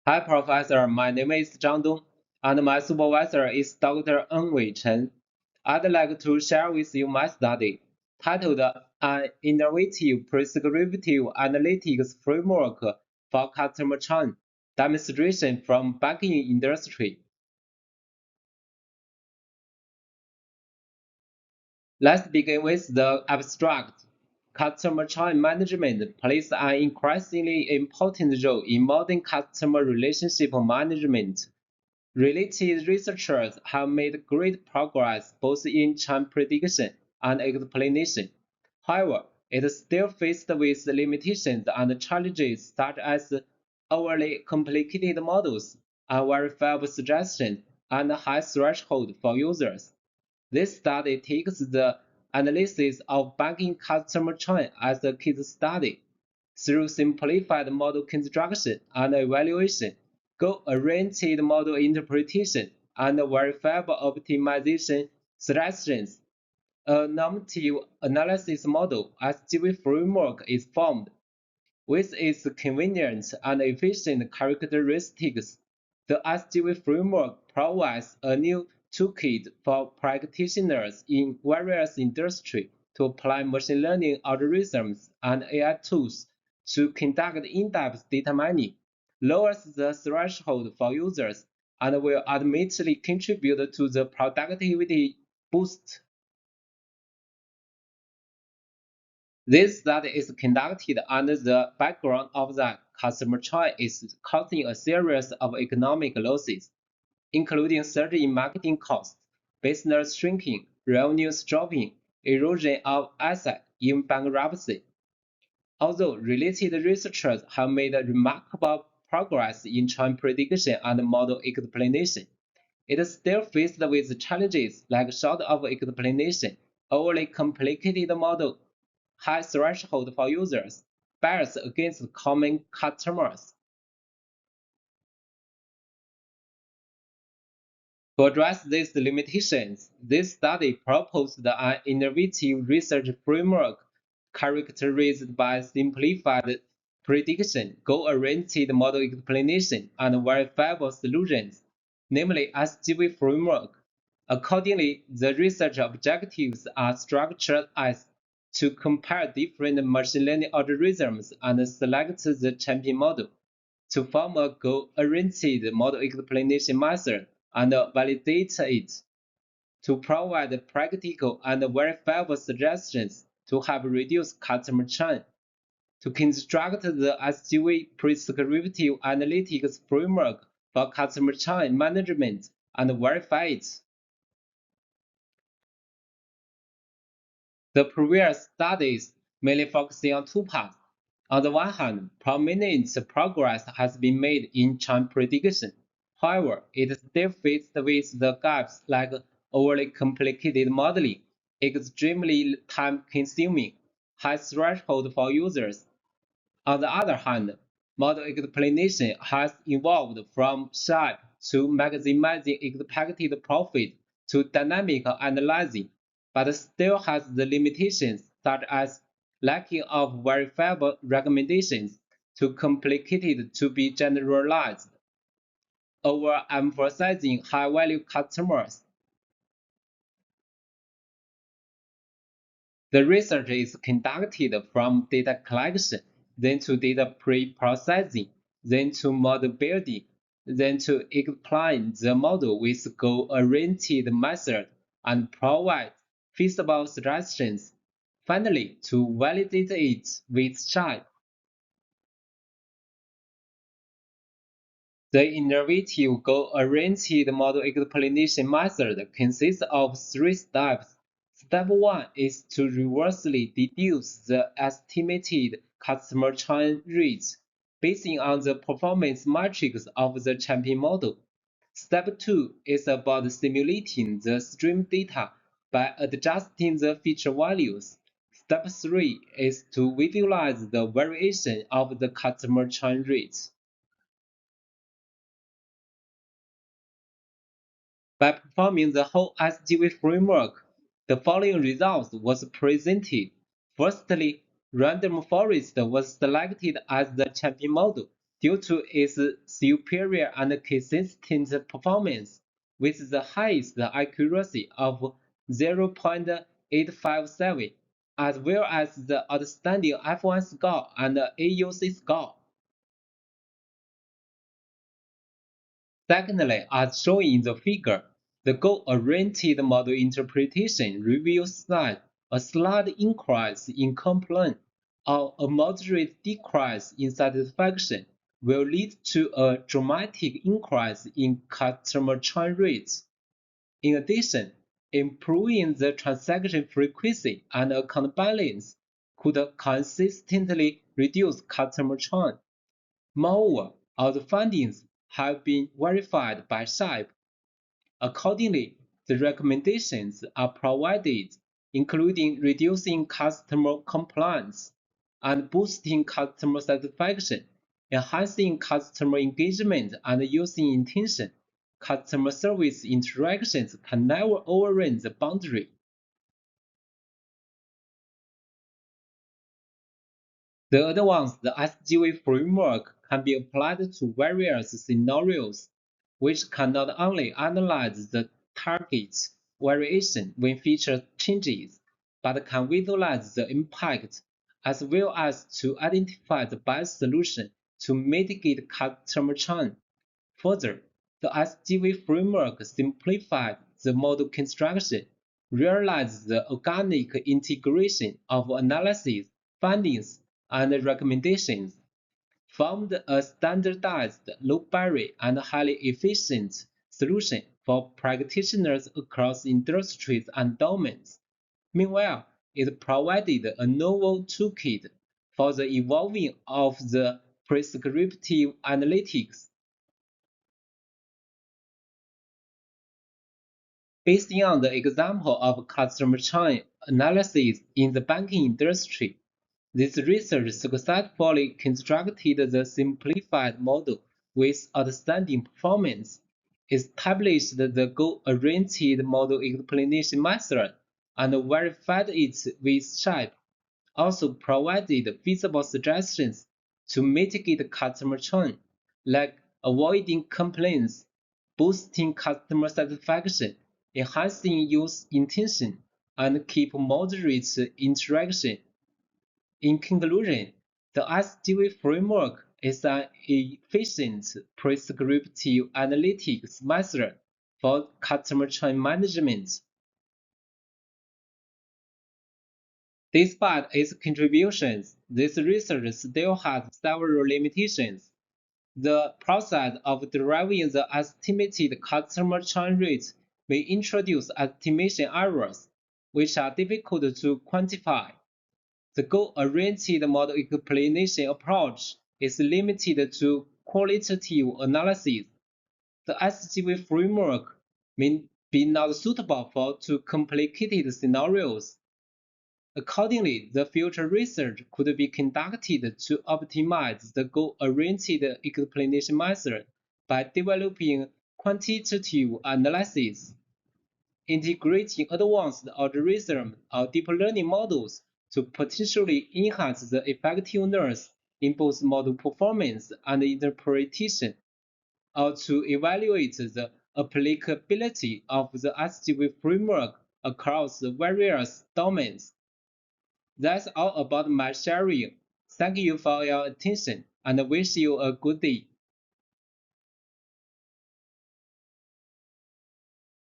Hi, Professor. My name is Zhang Dong, and my supervisor is Dr. Enwei Chen. I'd like to share with you my study titled An Innovative Prescriptive Analytics Framework for Customer Churn Demonstration from Banking Industry. Let's begin with the abstract. Customer churn management plays an increasingly important role in modern customer relationship management. Related researchers have made great progress both in churn prediction and explanation. However, it still faced with limitations and challenges such as overly complicated models, unverifiable suggestions, and high threshold for users. This study takes the analysis of banking customer churn as a case study. Through simplified model construction and evaluation, goal-oriented model interpretation, and verifiable optimization suggestions, a normative analysis model (SGV) framework is formed. With its convenient and efficient characteristics, the SGV framework provides a new toolkit for practitioners in various industries to apply machine learning algorithms and AI tools to conduct in-depth data mining, lowers the threshold for users, and will ultimately contribute to the productivity boost. This study is conducted under the background of that customer churn is causing a series of economic losses, including surge in marketing costs, business shrinking, revenues dropping, erosion of assets, even bankruptcy. Although related researchers have made remarkable progress in churn prediction and model explanation, it is still faced with challenges like short of explanation, overly complicated model, high threshold for users, bias against common customers. To address these limitations, this study proposed an innovative research framework characterized by simplified prediction, goal-oriented model explanation, and verifiable solutions, namely SGV framework. Accordingly, the research objectives are structured as to compare different machine learning algorithms and select the champion model, to form a goal-oriented model explanation method and validate it, to provide practical and verifiable suggestions to help reduce customer churn, to construct the SGV prescriptive analytics framework for customer churn management and verify it. The previous studies mainly focusing on two parts. On the one hand, prominent progress has been made in churn prediction. However, it is still faced with the gaps like overly complicated modeling, extremely time-consuming, high threshold for users. On the other hand, model explanation has evolved from sharp to maximizing expected profit to dynamic analyzing, but still has the limitations such as lacking of verifiable recommendations, too complicated to be generalized, overemphasizing high-value customers. The research is conducted from data collection, then to data pre-processing, then to model building, then to applying the model with goal-oriented method and provide feasible suggestions. Finally, to validate it with child. The innovative goal-oriented model explanation method consists of three steps. Step 1 is to reversely deduce the estimated customer churn rates based on the performance metrics of the champion model. Step 2 is about simulating the stream data by adjusting the feature values. Step 3 is to visualize the variation of the customer churn rates. By performing the whole SGV framework, the following results was presented. Firstly, random forest was selected as the champion model due to its superior and consistent performance, with the highest accuracy of 0.857, as well as the outstanding F1 score and AUC score. Secondly, as shown in the figure, the goal-oriented model interpretation reveals that a slight increase in complaint or a moderate decrease in satisfaction will lead to a dramatic increase in customer churn rates. In addition, improving the transaction frequency and account balance could consistently reduce customer churn. Moreover, all the findings have been verified by SHIPE. Accordingly, the recommendations are provided, including reducing customer complaints and boosting customer satisfaction, enhancing customer engagement and user intention. Customer service interactions can never overrun the boundary. The advanced SGV framework can be applied to various scenarios, which can not only analyze the target variation when feature changes, but can visualize the impact, as well as to identify the best solution to mitigate customer churn. Further, the SGV framework simplified the model construction, realized the organic integration of analysis, findings, and recommendations, formed a standardized, low-barrier, and highly efficient solution for practitioners across industries and domains. Meanwhile, it provided a novel toolkit for the evolving of the prescriptive analytics. Based on the example of customer churn analysis in the banking industry, this research successfully constructed the simplified model with outstanding performance, established the goal-oriented model explanation method, and verified it with SHIPE. Also provided feasible suggestions to mitigate customer churn, like avoiding complaints, boosting customer satisfaction, enhancing user intention, and keep moderate interaction. In conclusion, the SGV framework is an efficient prescriptive analytics method for customer churn management. Despite its contributions, this research still has several limitations. The process of deriving the estimated customer churn rate may introduce estimation errors, which are difficult to quantify. The goal-oriented model explanation approach is limited to qualitative analysis. The SGV framework may be not suitable for too complicated scenarios. Accordingly, the future research could be conducted to optimize the goal-oriented explanation method by developing quantitative analysis, integrating advanced algorithms or deep learning models to potentially enhance the effectiveness in both model performance and interpretation, or to evaluate the applicability of the SGV framework across various domains. That's all about my sharing. Thank you for your attention and wish you a good day.